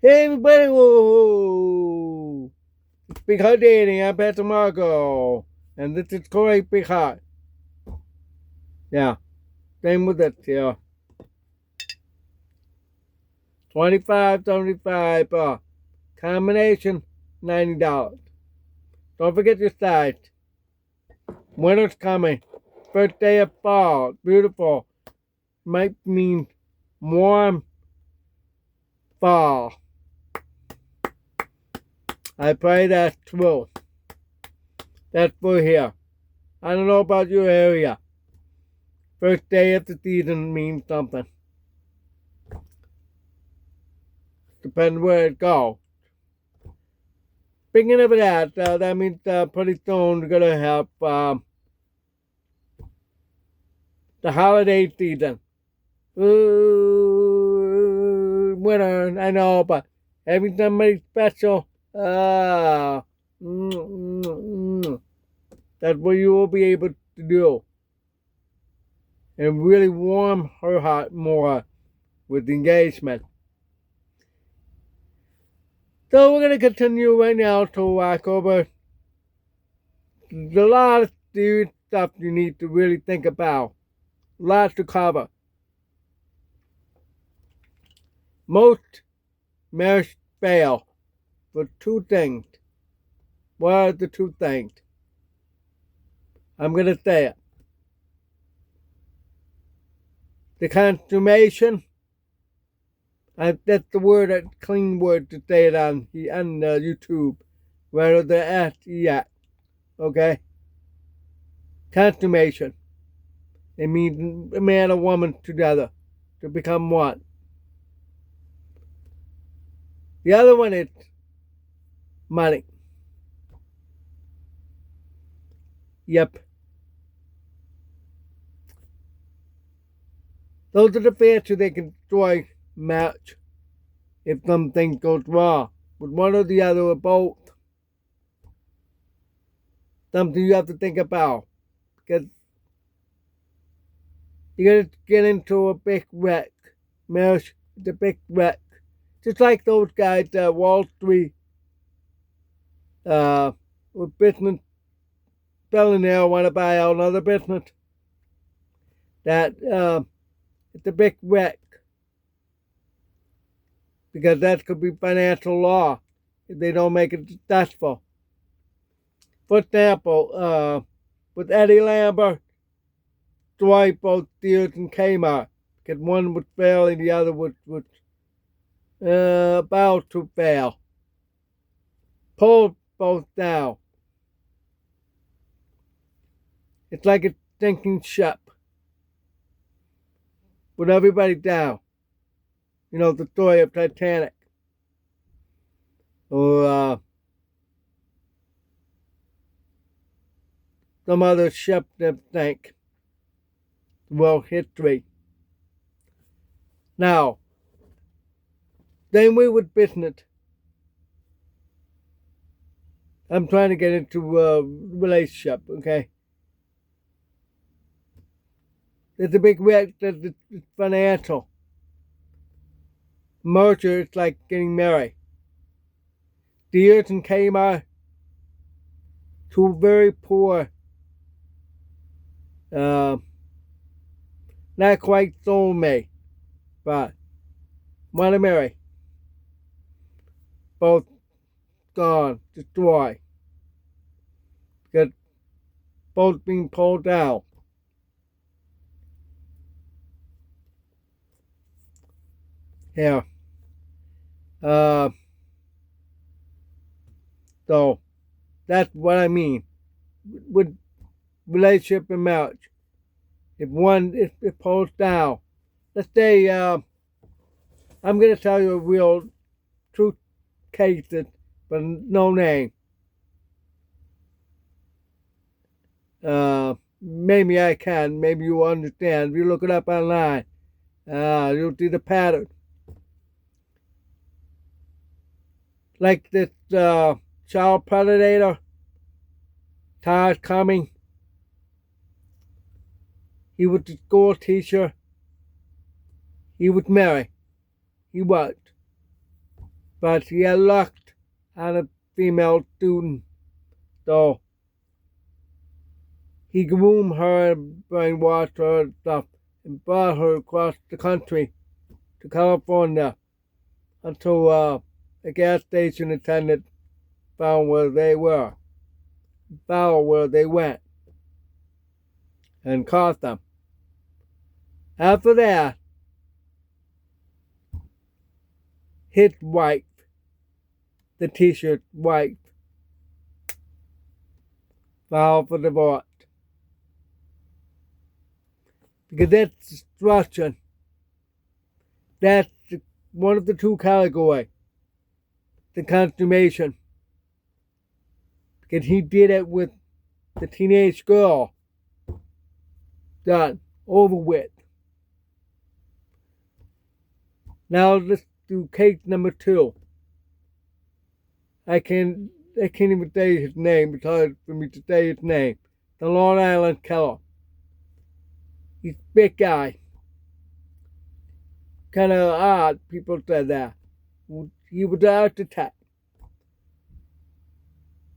Hey everybody, whoa! It's Big Hot Dating, I'm Pastor Marco. And this is CORY Big Hot. Yeah, same with it, yeah. 25.75, combination, $90. Don't forget your size. Winter's coming. First day of fall, beautiful. Might mean warm fall. I pray that's true. That's for here. I don't know about your area. First day of the season means something. Depends where it goes. Speaking of that means pretty soon we're gonna have the holiday season. Winter, I know, but having somebody special, uh, that's what you will be able to do, and really warm her heart more with engagement. So we're gonna continue right now to October. There's a lot of serious stuff you need to really think about. Lots to cover. Most marriages fail for two things. What are the two things? I'm going to say it. The consummation. That's the word, a clean word to say it on YouTube. Rather than S-E-X. Okay? Consummation. It means a man and woman together to become one. The other one is money. Yep. Those are the factors that can destroy marriage if something goes wrong with one or the other or both. Something you have to think about because you're going to get into a big wreck. Marriage is a big wreck. Just like those guys at Wall Street with business billionaire want to buy out another business. That it's a big wreck because that could be financial law if they don't make it successful. For example, with Eddie Lambert, Dwight, both Sears and Kmart, because one would fail and the other would about to fail. Pulled both down. It's like a sinking ship with everybody down. You know, the story of Titanic. Or some other ship that sank. World history. Now, same way with business. I'm trying to get into a relationship, okay? There's a big risk that it's financial. Merger is like getting married. Sears and Kmart, two very poor, not quite soulmate, but want to marry. Both gone, destroyed. Because both being pulled down. Yeah. So that's what I mean with relationship and marriage. If one if pulls down, let's say I'm gonna tell you a real true case, but no name. Maybe I can. Maybe you understand. If you look it up online, you'll see the pattern. Like this child predator, Todd Cumming. He was the school teacher. He was married. He worked. but he had lucked on a female student, so he groomed her and brainwashed her and stuff and brought her across the country to California until a gas station attendant found where they were, found where they went, and caught them. After that, his wife, the t-shirt wife, filed for divorce. Because that's destruction. That's one of the two categories. The consummation. Because he did it with the teenage girl. Done. Over with. Now let's do case number 2. I can't even say his name. It's hard for me to say his name. The Long Island killer. He's a big guy. Kind of odd, people said that. He was an architect.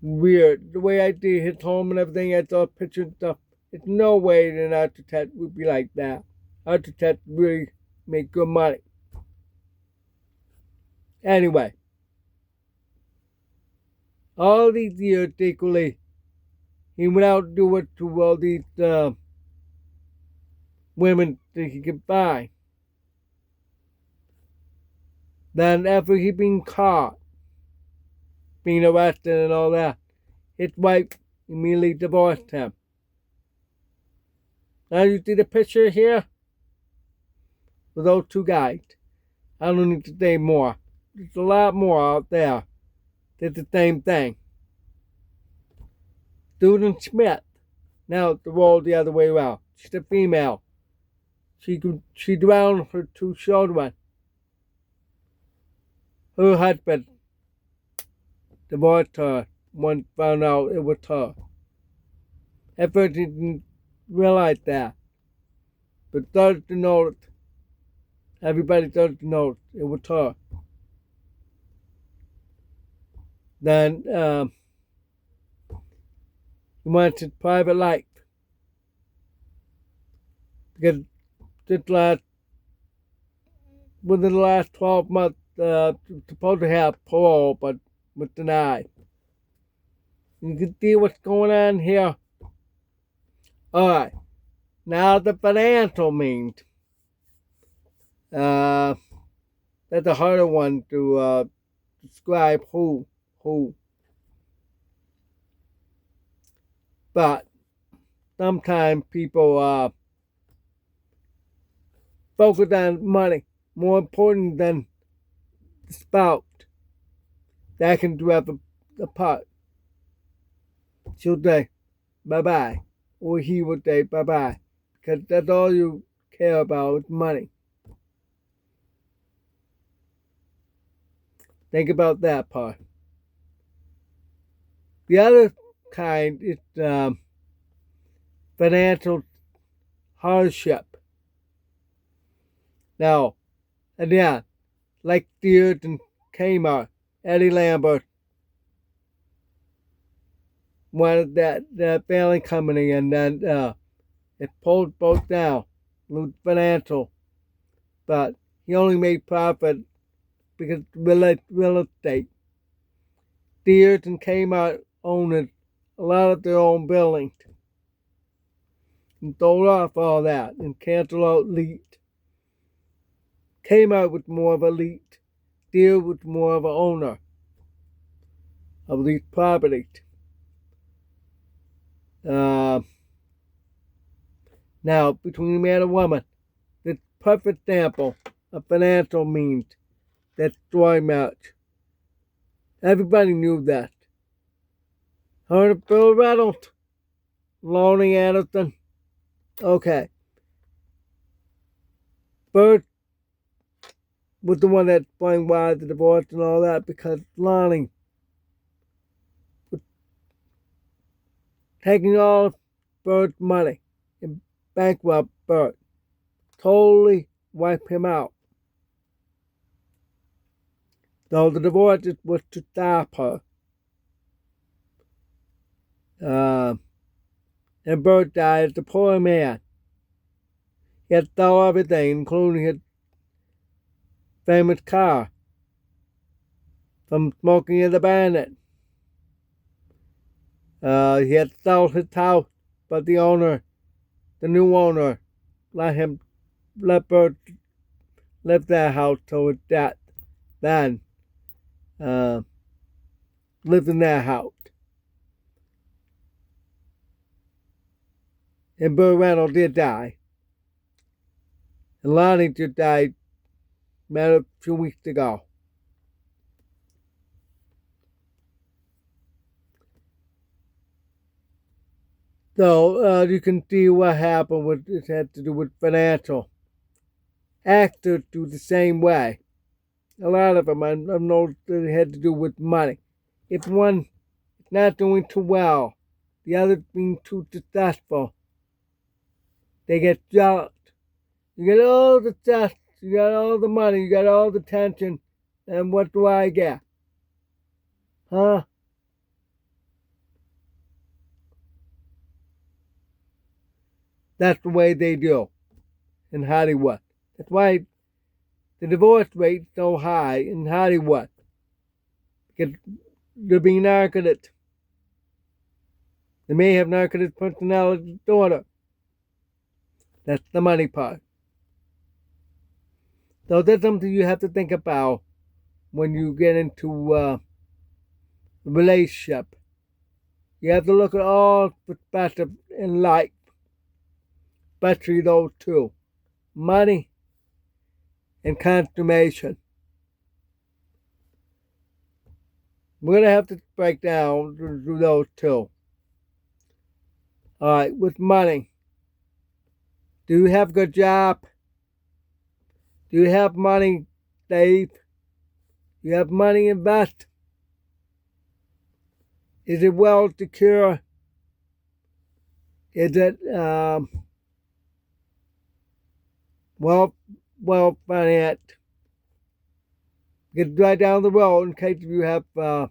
Weird. The way I did his home and everything, I saw pictures and stuff. There's no way an architect would be like that. Architects really make good money. Anyway. All these years, equally, he went out and do it to all these women that he could buy. Then after he been caught, being arrested and all that, his wife immediately divorced him. Now you see the picture here? With those two guys. I don't need to say more. There's a lot more out there. Did the same thing. Susan Smith. Now the role the other way around. She's a female. She drowned her 2 children. Her husband divorced her when found out it was her. At first he didn't realize that. But started to notice. Everybody started to notice it was her. Then he wants his private life. Because within the last 12 months, supposed to have parole, but was denied. You can see what's going on here. Alright. Now the financial means. That's a harder one to describe who. But sometimes people focus on money more important than the spouse. That can drive apart. She'll say bye-bye, or he will say bye-bye, because that's all you care about is money. Think about that part. The other kind is financial hardship. Now, again, like Sears and Kmart, Eddie Lambert wanted that failing company, and then it pulled both down, lose financial, but he only made profit because real estate. Sears and Kmart owned a lot of their own buildings and sold off all that and canceled out lease. Kmart was more of a lease. Sears was more of an owner of these properties. Now, between a man and woman, the perfect example of financial means that destroy marriage. Everybody knew that. Heard of Bill Reynolds? Lonnie Anderson? Okay. Bert was the one that explained why the divorce and all that, because Lonnie was taking all Bert's money and bankrupt Bert. Totally wiped him out. So the divorce was to stop her. And Bert died as a poor man. He had stole everything, including his famous car, from smoking in the bandit. He had sold his house, but the new owner, let Bert live that house till his death. Then, lived in that house. And Burt Reynolds did die. And Lonnie just died a few weeks ago. So you can see what happened with it had to do with financial. Actors do the same way. A lot of them, I've noticed that it had to do with money. If one is not doing too well, the other being too successful, they get jealous. You get all the success, you got all the money, you got all the attention, and what do I get? Huh? That's the way they do in Hollywood. That's why the divorce rate is so high in Hollywood. Because they're being narcotic. They may have narcotic personality disorder. That's the money part. So that's something you have to think about when you get into a relationship. You have to look at all perspectives in life, especially those two: money and consummation. We're going to have to break down through those two. All right, with money. Do you have a good job? Do you have money saved? Do you have money invested? Is it well secure? Is it well financed? Get right down the road in case you have an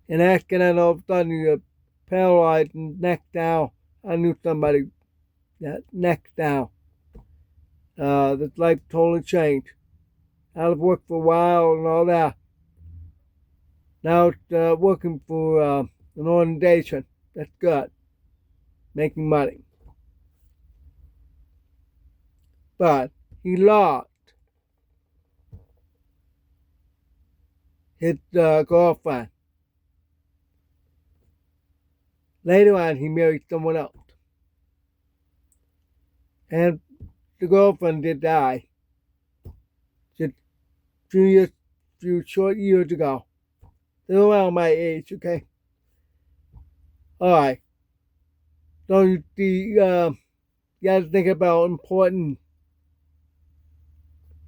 accident, all of a sudden you're paralyzed and neck down. I knew somebody that neck down. That's life totally changed. Out of work for a while and all that. Now it's working for an organization. That's good. Making money. But he lost his girlfriend. Later on, he married someone else. And the girlfriend did die just few short years ago. They're around my age, okay? Alright. So you gotta think about important.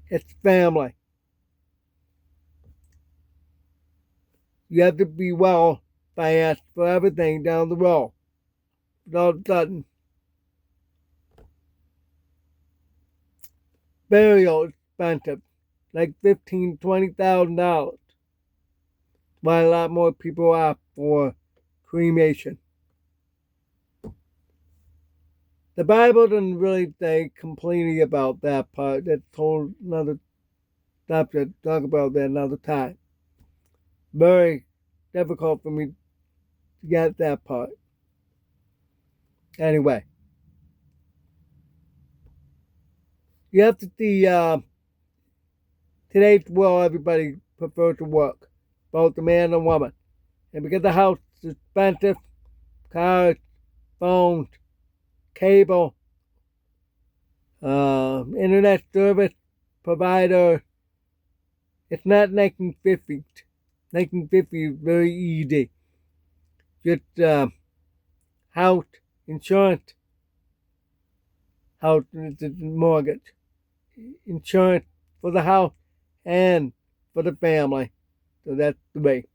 It's family. You have to be well financed for everything down the road. But all of a sudden, burial is expensive, like $15,000-$20,000. Why a lot more people opt for cremation. The Bible doesn't really say completely about that part. That's whole another subject. Talk about that another time. Very difficult for me to get that part. Anyway, you have to see today's world. Everybody prefers to work, both the man and woman, and because the house is expensive, cars, phones, cable, internet service provider. It's not 1950s. 1950 is very easy. Just house, insurance, house mortgage, insurance for the house and for the family. So that's the way.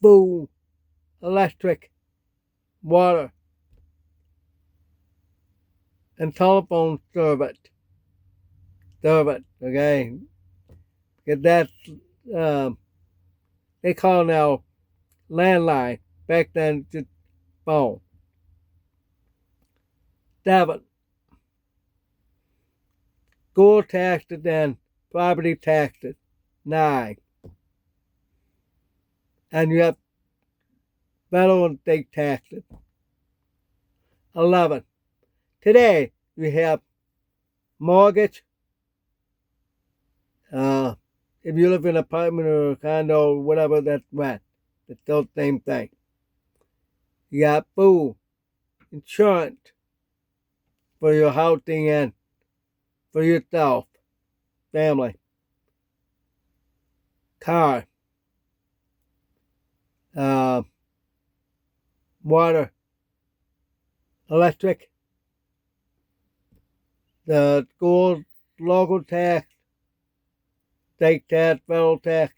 Food, electric, water, and telephone service. servant, okay? Because that's, um, they call now landline. Back then, just phone. 7, school taxes and property taxes. 9, and you have federal and state taxes. 11, today you have mortgage. If you live in an apartment or a condo or whatever, that's rent. It's still the same thing. You got food, insurance for your housing and for yourself, family, car, water, electric, the school, local tax, state tax, federal tax,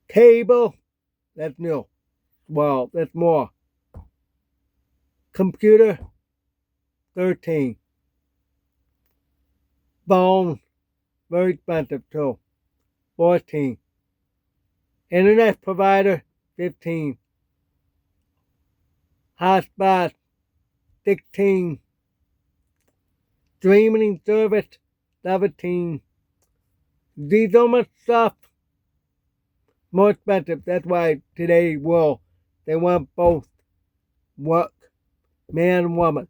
cable, that's new. Well, that's more. Computer, 13. Phone, very expensive too, 14. Internet provider, 15. Hotspot, 16. Streaming service, 17. These so much stuff, more expensive. That's why today world, they want both work, man and woman.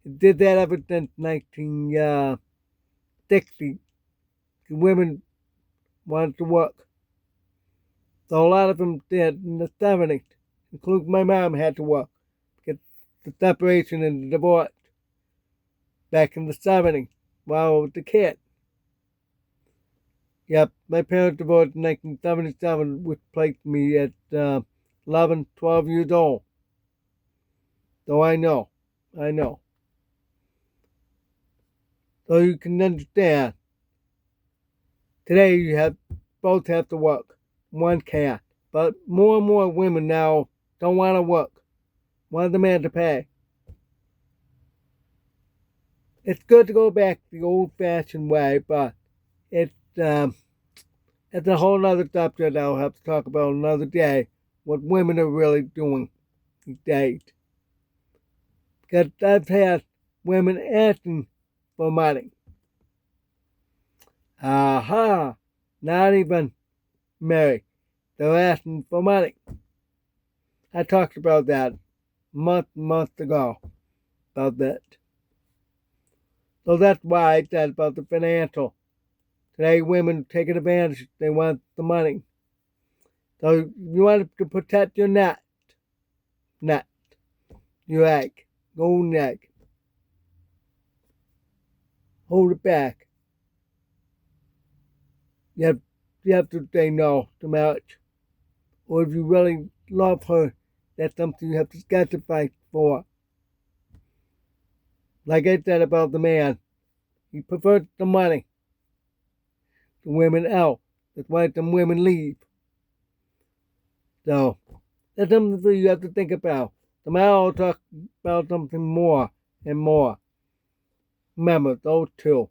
It did that ever since 1960. Women wanted to work. So a lot of them did in the 70s, including my mom had to work. Get the separation and the divorce back in the 70s while I was a kid. Yep, my parents divorced in 1977, which placed me at 11, 12 years old. So I know. So you can understand. Today you both have to work. One can't. But more and more women now don't want to work. Want the man to pay. It's good to go back the old-fashioned way, but it's a whole other subject I'll have to talk about another day. What women are really doing these days. Because I've had women asking for money. Not even married. They're asking for money. I talked about that month ago. About that. So that's why I said about the financial. Today women taking advantage. They want the money. So you want to protect your net. Your egg. Golden egg. Hold it back. You have to say no to marriage. Or if you really love her, that's something you have to sacrifice for. Like I said about the man, he prefers the money. The women out. That's why some women leave. So, that's something you have to think about. Tomorrow I'll talk about something more and more. Remember, those two.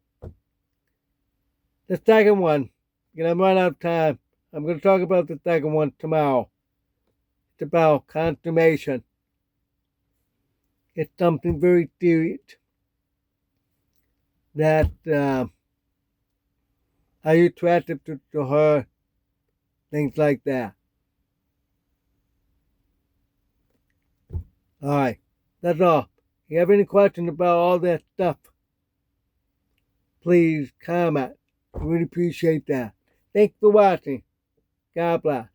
The second one, because I'm running out of time, I'm going to talk about the second one tomorrow. It's about consummation. It's something very serious. That, are you attracted to her? Things like that. Alright, that's all. If you have any questions about all that stuff, please comment. I really appreciate that. Thanks for watching. God bless.